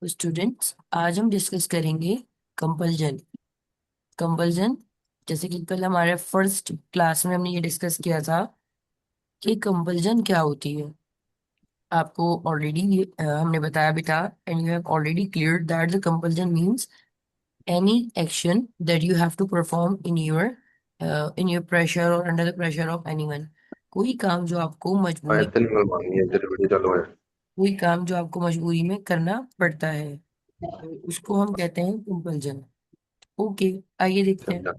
Students, आज हम discuss करेंगे कंपल्जन। कंपल्जन, जैसे कि कल हमारे फर्स्ट क्लास में हमने ये डिस्कस किया था कि कंपल्जन क्या होती है। आपको ऑलरेडी हमने बताया भी था, and you have already clear that the compulsion means any action that you have to perform in your pressure और under the pressure of anyone. कोई काम जो आपको मजबूरी इतनी मनमानी है तेरे बड़ी चालू है। कोई काम जो आपको मजबूरी में करना पड़ता है, तो उसको हम कहते हैं कंपल्जन। ओके, आइए देखते हैं। समझा।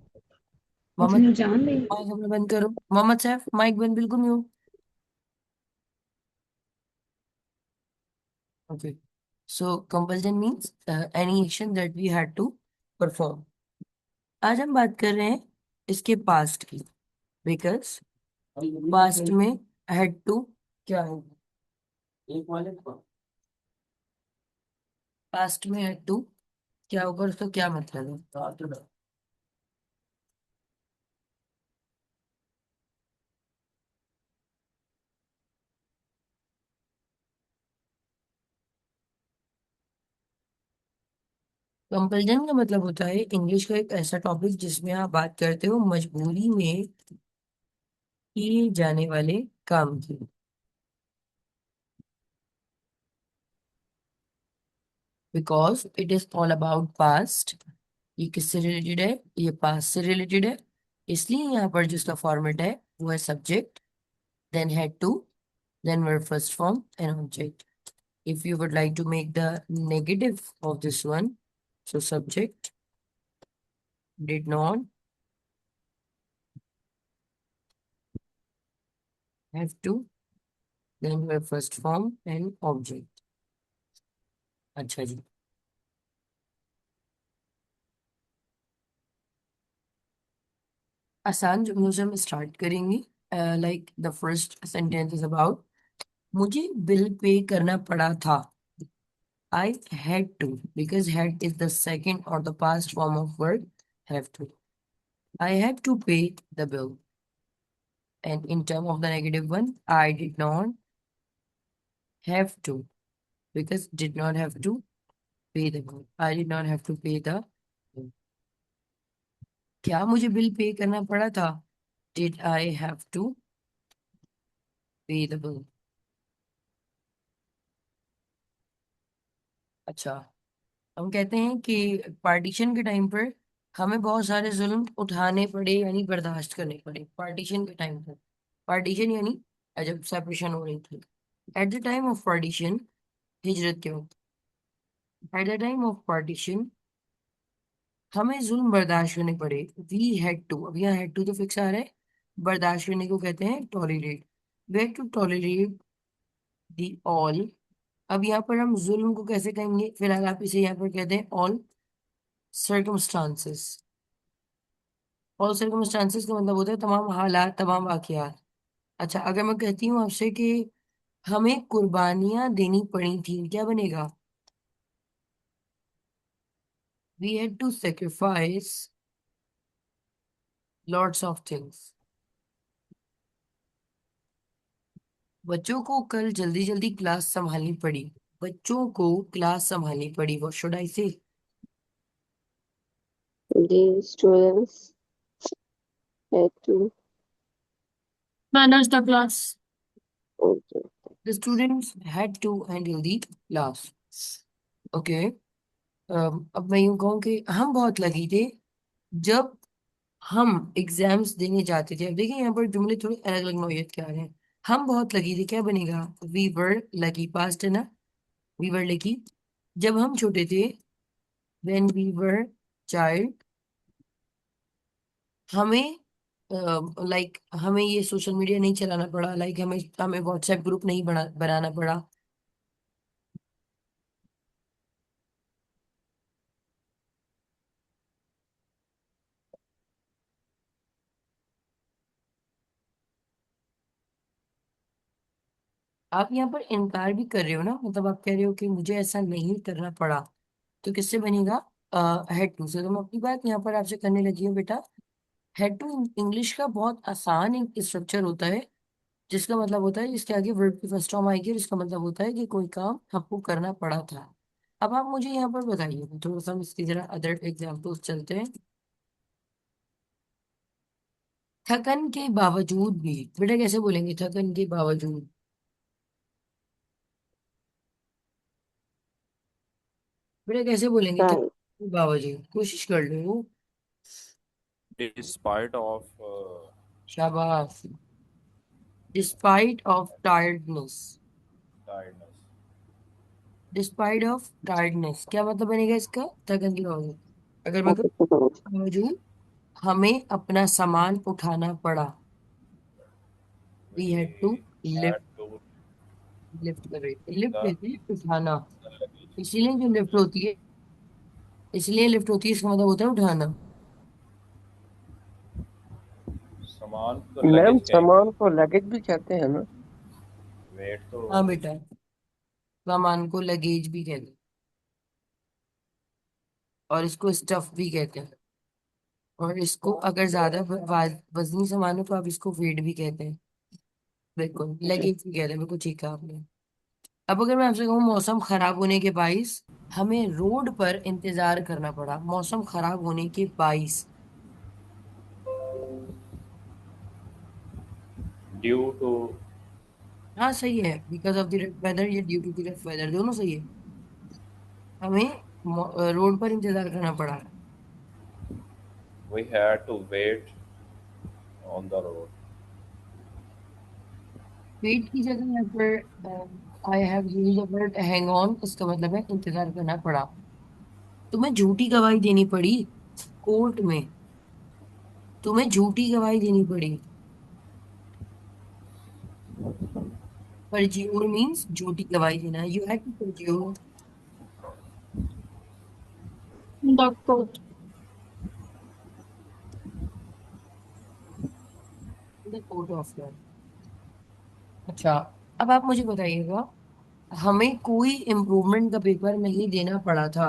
मोहम्मद, इतनी जान नहीं। माइक अपना बंद करो। मोहम्मद सैफ, माइक बंद बिल्कुल नहीं हो। Okay, so compulsion means any action that we had to perform. आज हम बात कर रहे हैं इसके पास्ट की, बिकॉज पास्ट में हैड टू क्या है। पास्ट में हैड टू क्या होगा, उसका क्या मतलब है। कंपल्जन का मतलब होता है इंग्लिश का एक ऐसा टॉपिक जिसमें आप बात करते हो मजबूरी में किए जाने वाले काम की। Because it is all about past. ये किससे रिलेटेड है, ये पास्ट से रिलेटेड है। इसलिए यहाँ पर जो इसका फॉर्मेट है वो है subject, then had to, then verb first form and object. If you would like to make the negative of this one, so subject did not have to, then verb first form and object। अच्छा जी, आसान जुमलों से हम start करेंगे। Like the first sentence is about मुझे bill pay करना पड़ा था। I had to, because had is the second or the past form of word have to. I had to pay the bill. And in term of the negative one, I did not have to, because did not have to pay the bill. I did not have to pay the bill. क्या मुझे bill pay करना पड़ा था? Did I have to pay the bill? अच्छा, हम कहते हैं कि पार्टीशन के टाइम पर हमें बहुत सारे जुल्म उठाने पड़े, यानी बर्दाश्त करने पड़े पार्टीशन के टाइम पर। पार्टीशन यानी जब सेपरेशन हो रही थी। At the time of partition, हिजरत के वक्त, at the time of partition हमें जुल्म बर्दाश्त करने पड़े। वी हैड टू, अब यहाँ हैड टू तो फिक्स आ रहा है, बर्दाश्त करने को कहते हैं tolerate. We had to tolerate the all. अब यहाँ पर हम जुल्म को कैसे कहेंगे, फिलहाल आप इसे यहाँ पर कहते हैं ऑल सर्कमस्टांसेस। ऑल सर्कमस्टांसेस का मतलब होता है तमाम हालात, तमाम वाकयात। अच्छा, अगर मैं कहती हूँ आपसे कि हमें कुर्बानियां देनी पड़ी थी, क्या बनेगा? We had to sacrifice lots of things. बच्चों को कल जल्दी जल्दी क्लास संभालनी पड़ी। बच्चों को क्लास संभालनी पड़ी, व्हाट शुड आई से? The students had to. Manage the class. Okay. The students had to handle the class. Okay, अब मैं यूं कहूँ कि हम बहुत लगी थे जब हम एग्जाम्स देने जाते थे। अब देखिए यहाँ पर जुमले थोड़े अलग अलग नौयत के आ रहे हैं। हम बहुत लगी थी, क्या बनेगा? वी वर लकी, पास्ट है ना। वी वर लकी जब हम छोटे थे, व्हेन वी वर चाइल्ड। हमें लाइक हमें ये सोशल मीडिया नहीं चलाना पड़ा, लाइक हमें हमें व्हाट्सएप ग्रुप नहीं बनाना पड़ा। आप यहाँ पर इनकार भी कर रहे हो ना, मतलब आप कह रहे हो कि मुझे ऐसा नहीं करना पड़ा, तो किससे बनेगा? हेड टू से। तो मैं अपनी बात यहाँ पर आपसे करने लगी हूँ बेटा। हेड टू इंग्लिश का बहुत आसान एक स्ट्रक्चर होता है। जिसका मतलब होता है इसके आगे वर्ब की फर्स्ट फॉर्म आएगी और इसका मतलब होता है कि कोई काम आपको करना पड़ा था। अब आप मुझे यहाँ पर बताइए, थोड़ा सा हम इसकी जरा अदर एग्जाम्पल्स चलते हैं। थकन के बावजूद भी, बेटा कैसे बोलेंगे थकन के बावजूद? बेटा कैसे बोलेंगे थकन Right. के बावजूद? कोशिश कर लो। Despite of शाबाश। Despite of tiredness. tiredness. Despite of tiredness क्या मतलब बनेगा इसका? थकन के बावजूद। अगर मैं कहूँ, बावजूद हमें अपना सामान उठाना पड़ा। We had to We lift. had to lift कर रही थी, लिफ्ट the कहते हैं उठाना। luggage. इसीलिए जो लिफ्ट होती है, इसलिए लिफ्ट होती है, इसका मतलब होता है उठाना। सामान को मैम लगेज सामान कहेंगे। को लगेज भी कहते हैं ना। वेट तो हाँ बेटा, सामान को लगेज भी कहते हैं और इसको स्टफ भी कहते हैं। और इसको अगर ज्यादा वजनी सामान हो तो आप इसको वेट भी कहते हैं। बिल्कुल लगेज भी कहते हैं, बिल्कुल ठीक है आपने। अब अगर मैं आपसे कहूँ मौसम खराब होने के बाइस हमें रोड पर इंतजार करना पड़ा, मौसम खराब होने के बाइस। ड्यू टू हाँ सही है, बिकॉज ऑफ द वेदर या ड्यू टू द वेदर, दोनों सही है। हमें रोड पर इंतजार करना पड़ा। we had to wait on the road. Wait की जगह यहाँ पर I have used the word hang on, इसका मतलब है इंतजार करना पड़ा। तुम्हें झूठी गवाही देनी पड़ी कोर्ट में। तुम्हें झूठी गवाही देनी पड़ी। परज्यूर मीन्स झूठी गवाही देना। You had to perjure the court, the court of law. अच्छा, अब आप मुझे बताइएगा, हमें कोई इम्प्रूवमेंट का पेपर नहीं देना पड़ा था।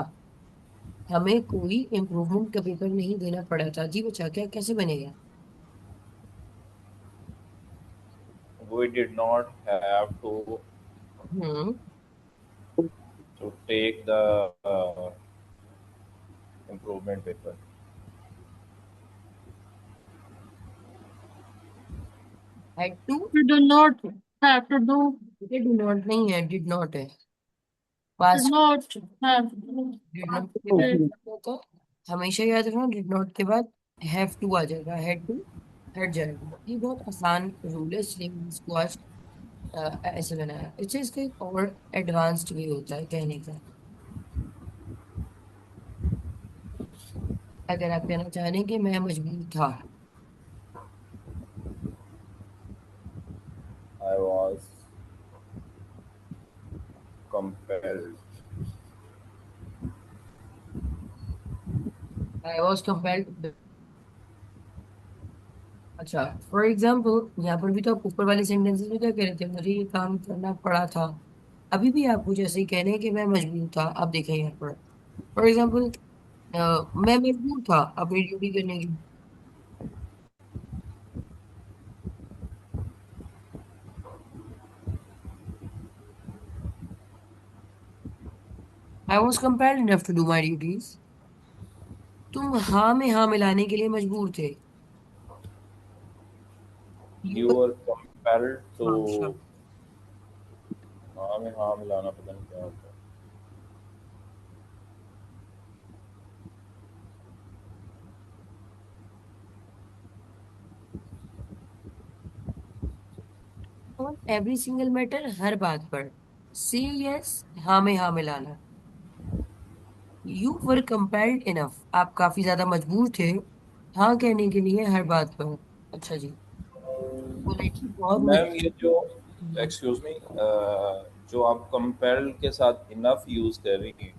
हमें कोई इम्प्रूवमेंट का पेपर नहीं देना पड़ा था जी बच्चा, क्या कैसे बनेगा? We did not have hmm. to take the improvement paper. had to, did not, have to do, ये do not नहीं है, did not है। पास not have to, did not के बाद क्या होता है? हमेशा याद रखना, did not के बाद have to आ जाएगा, had to हट जाएगा। ये बहुत आसान रूल है, इसलिए मैंने इसको आज ऐसे बनाया। इससे इसका एक और एडवांस्ड वे होता है कहने का। अगर आप कहना चाह रहे हैं कि मैं मजबूर था, I was compelled. I was compelled. अच्छा, फॉर एग्जाम्पल यहाँ पर भी तो आप ऊपर वाले सेंटेंसेस में क्या कह रहे थे, मुझे ये काम करना पड़ा था। अभी भी आप कुछ ऐसे ही कह रहे हैं कि मैं मजबूर था। आप देखें यहाँ पर, फॉर एग्जाम्पल, मैं मजबूर था अपनी ड्यूटी करने की। I was compelled enough to do my duties. तुम हाँ में हाँ मिलाने के लिए मजबूर थे। You You were- were compelled हाँ to शाबाश। हाँ में हाँ मिलाना पता नहीं क्या होता है। और एवरी सिंगल मैटर, हर बात पर से यस, हाँ में हाँ मिलाना। यू वर कंपेल्ड इनफ, आप काफी ज्यादा मजबूर थे हाँ कहने के लिए हर बात पर। अच्छा जी, पोलाइटली बहुत मैम ये जो मजबूर। एक्सक्यूज मी जो आप compelled के साथ इनफ यूज कर रही हैं,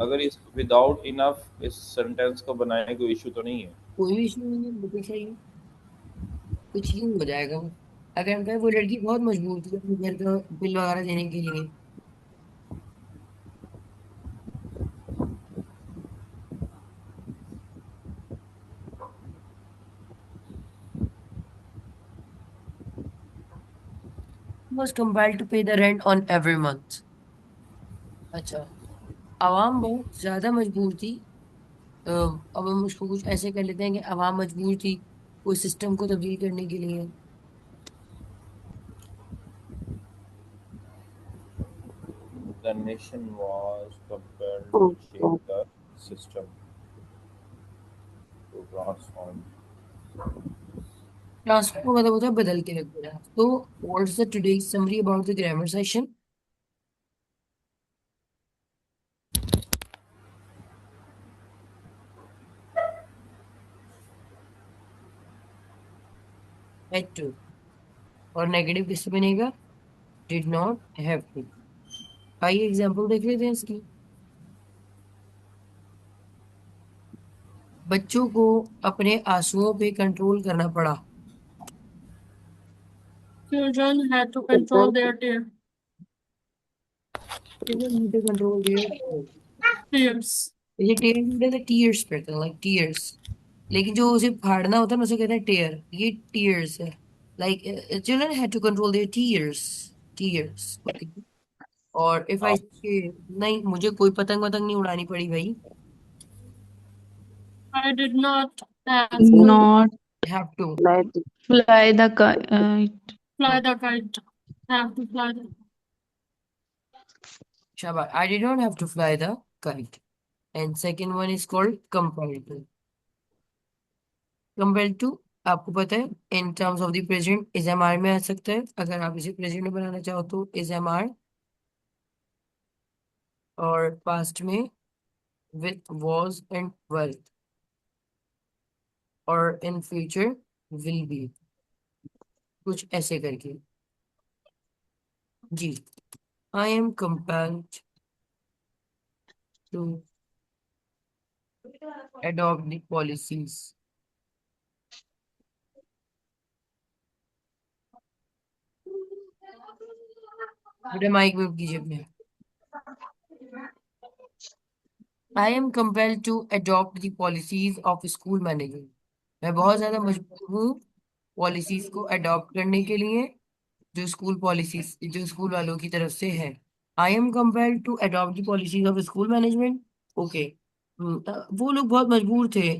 अगर इस विदाउट इनफ इस सेंटेंस को बनाने कोई इशू तो नहीं है? कोई भी इशू नहीं है, बिल्कुल सही है। कुछ ही हो जाएगा। अगर हम कहें वो लड़की बहुत मजबूर थी अपने घर का बिल वगैरह देने के लिए। was compelled to pay the rent on every month. अच्छा, आवाम बहुत ज्यादा मजबूर थी। अब हम उसको कुछ ऐसे कर लेते हैं कि आवाम मजबूर थी कोई सिस्टम को तब्दील करने के लिए। The nation was compelled to Okay. change the system to transform. Transfer का मतलब होता है बदल के रख देना। तो what's the today summary about the grammar session? had to। और नेगेटिव किससे बनेगा? Did not have to. आइए एग्जांपल देख लेते हैं इसकी। बच्चों को अपने आंसुओं पे कंट्रोल करना पड़ा। Children had to control their Children need to control their tears. ये टेयर टीयर्स पढ़ते हैं लाइक टीयर्स। लेकिन जो उसे फाड़ना होता है ना उसे कहते हैं टेयर। ये टीयर्स है। Like children had to control their tears. Tears okay. और इफ आई आप नहीं मुझे कोई पतंग वतंग नहीं उड़ानी पड़ी भाई। I did not have to Not have to. Like fly the kite. fly the kite. Have to fly the शाबाश। I did not have to fly the kite. And second one is called comparative. Compare to आपको पता है in terms of the present is am are में आ सकता है। अगर आप इसे प्रेजेंट में बनाना चाहो तो इज एम आर। और पास्ट में विथ वॉज एंड वर। और इन फ्यूचर विल बी। कुछ ऐसे करके। जी। I am compelled to adopt the policies। बेटा माइक म्यूट कीजिए अपने। I am compelled to adopt the policies of school management. मैं बहुत ज्यादा मजबूर हूँ पॉलिसीज को अडॉप्ट करने के लिए जो स्कूल पॉलिसीज जो स्कूल वालों की तरफ से है। I am compelled to adopt the policies of school management. Okay. वो लोग बहुत मजबूर थे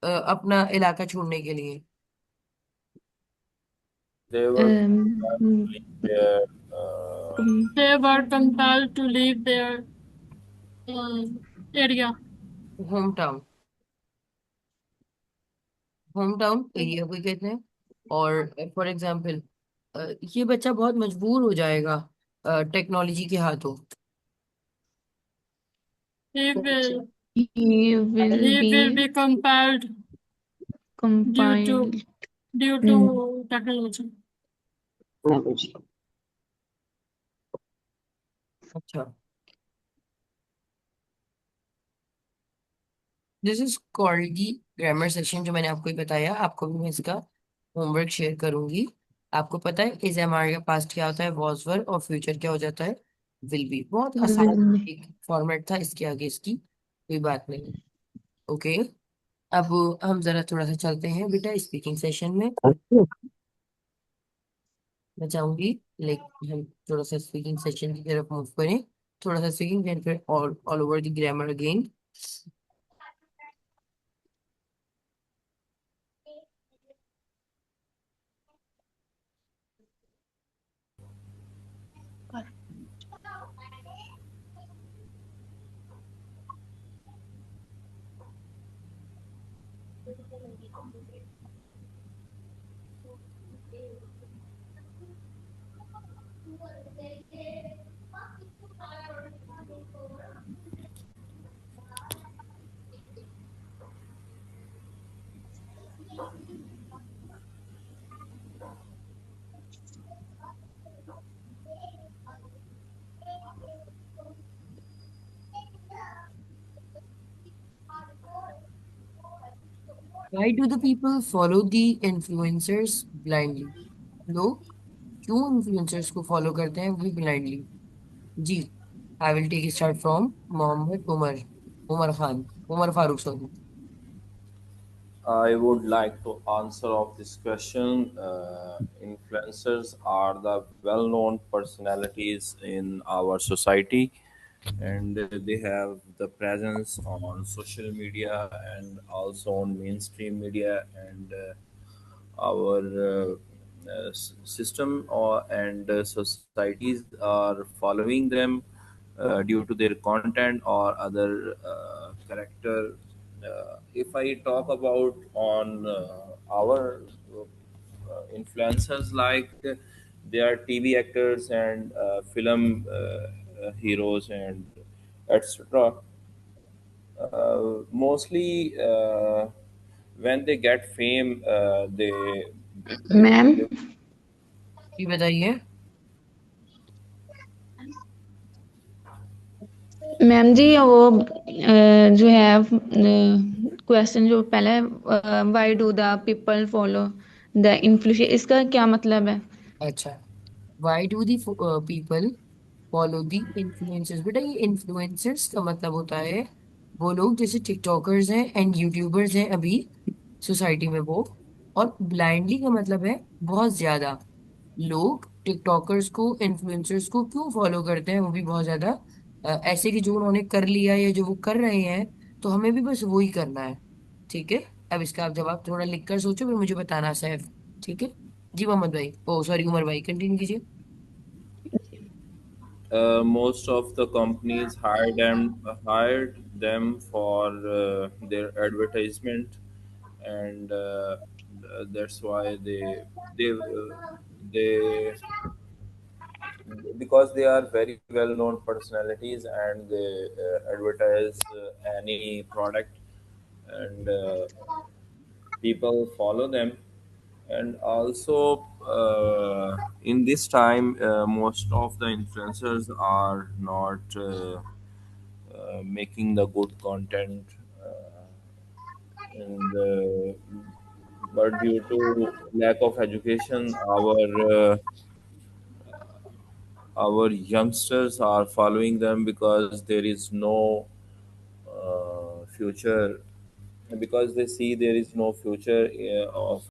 अपना इलाका छोड़ने के लिए। they were Um, leave their They were compelled to leave their area. Home town. Home town area को कहते हैं। और फॉर एग्जाम्पल ये बच्चा बहुत मजबूर हो जाएगा टेक्नोलॉजी के हाथों। He will he will be be compelled due compiled. to technology. technology. अच्छा। This is called the grammar session जो मैंने आपको ही बताया। आपको भी मैं इसका होमवर्क शेयर करूंगी। आपको पता है इज एम आर का पास्ट क्या होता है वॉज वर और फ्यूचर क्या हो जाता है विल बी। बहुत आसान Will be. एक फॉर्मेट था इसके आगे इसकी कोई बात नहीं। ओके। अब हम जरा थोड़ा सा चलते हैं बेटा स्पीकिंग सेशन में। मैं चाहूंगी लाइक हम थोड़ा सा स्पीकिंग सेशन की तरफ मूव करें। थोड़ा सा स्पीकिंग एंड फिर all over the grammar again. Why do the people follow the influencers blindly? लोग क्यों इन्फ्लुएंसर्स को फॉलो करते हैं भी ब्लाइंडली? जी। I will take start from Mohammad Umar. Umar Khan. Umar Farooq sorry. I would like to answer of this question. Influencers are the well-known personalities in our society, and they have the presence on social media and also on mainstream media, and our system and societies are following them due to their content or other character. If I talk about on our influencers, like they are TV actors and film heroes and etc. Mostly when they get fame, ma'am they जी बताइए। Ma'am जी वो जो है question जो पहले why do the people follow the influencer, इसका क्या मतलब है? अच्छा, why do the people follow the influencers? बेटा ये इन्फ्लुएंसर्स का मतलब होता है वो लोग जैसे टिकटॉकर्स हैं एंड यूट्यूबर्स हैं अभी सोसाइटी में वो। और ब्लाइंडली का मतलब है बहुत ज्यादा लोग टिकटॉकर्स को इन्फ्लुएंसर्स को क्यों फॉलो करते हैं, वो भी बहुत ज्यादा ऐसे कि जो उन्होंने कर लिया या जो वो कर रहे हैं तो हमें भी बस वही करना है। ठीक है, अब इसका आप जवाब थोड़ा लिख कर सोचो फिर मुझे बताना सैफ। ठीक है जी, मोहम्मद भाई, ओ सॉरी उमर भाई, कंटिन्यू कीजिए। most of the companies hired them for their advertisement, and that's why they because they are very well known personalities and they advertise any product, and people follow them. And also in this time most of the influencers are not making the good content, and but due to lack of education, our youngsters are following them because there is no future, because they see there is no future of